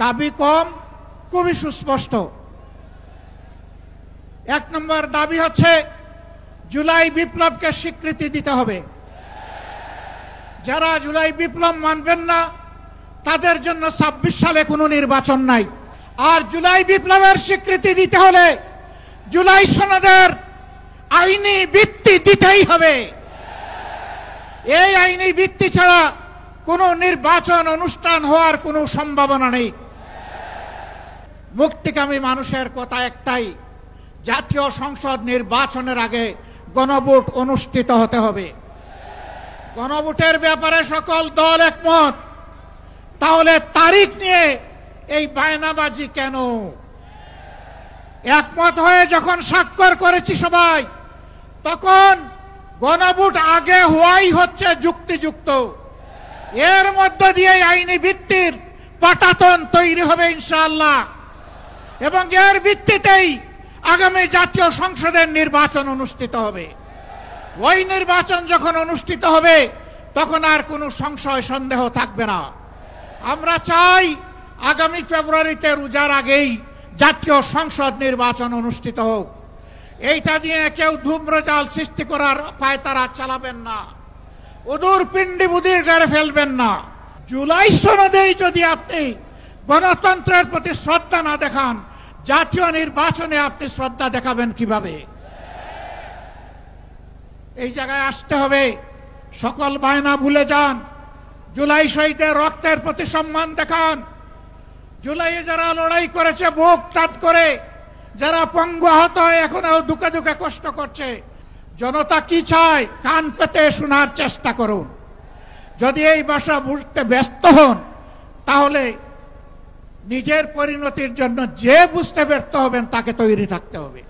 দাবি কম, খুবই সুস্পষ্ট। 1 নম্বর দাবি হচ্ছে জুলাই বিপ্লবকে স্বীকৃতি দিতে হবে। যারা জুলাই বিপ্লব মানবেন না তাদের জন্য 26 সালে কোনো নির্বাচন নাই। আর জুলাই বিপ্লবের স্বীকৃতি দিতে হলে জুলাই সনদের আইনি ভিত্তি দিতেই হবে। এই আইনি ভিত্তি ছাড়া কোনো নির্বাচন অনুষ্ঠান হওয়ার কোনো সম্ভাবনা নেই। মুক্তিকামী মানুষের কথা একটাই, জাতীয় সংসদ নির্বাচনের আগে গণভোট অনুষ্ঠিত হতে হবে। গণভোটের ব্যাপারে সকল দল একমত, তাহলে তারিখ নিয়ে এই বায়নাবাজি কেন? একমত হয়ে যখন স্বাক্ষর করেছি সবাই, তখন গণভোট আগে হওয়াই হচ্ছে যুক্তিযুক্ত। এর মধ্য দিয়ে আইনি ভিত্তির পাটাতন তৈরি হবে ইনশাআল্লাহ, এবং এর ভিত্তিতেই আগামী জাতীয় সংসদের নির্বাচন অনুষ্ঠিত হবে। ওই নির্বাচন যখন অনুষ্ঠিত হবে তখন আর কোনো সংশয় সন্দেহ থাকবে না। আমরা চাই আগামী ফেব্রুয়ারিতে রোজার আগেই জাতীয় সংসদ নির্বাচন অনুষ্ঠিত হোক। এইটা দিয়ে কেউ ধূম্রজাল সৃষ্টি করার পায়তারা চালাবেন না, উদূর পিণ্ডি বুদির গাড়ে ফেলবেন না। জুলাই সনদেই যদি আপনি গণতন্ত্রের প্রতি শ্রদ্ধা না দেখান, জাতীয় নির্বাচনে আপনি শ্রদ্ধা দেখাবেন কিভাবে? এই জায়গায় আসতে হবে। সকল বায়না ভুলে যান, জুলাই শহীদের রক্তের প্রতি সম্মান দেখান। জুলাইয়ে যারা লড়াই করেছে বুক টাট করে, যারা পঙ্গু আহত হয়ে এখনো দুঃখে দুঃখে কষ্ট করছে, জনতা কি চায় কান পেতে শোনার চেষ্টা করুন। যদি এই ভাষা বুঝতে ব্যস্ত হন, তাহলে নিজের পরিণতির জন্য যে বুঝতে ব্যর্থ হবেন তাকে তৈরি থাকতে হবে।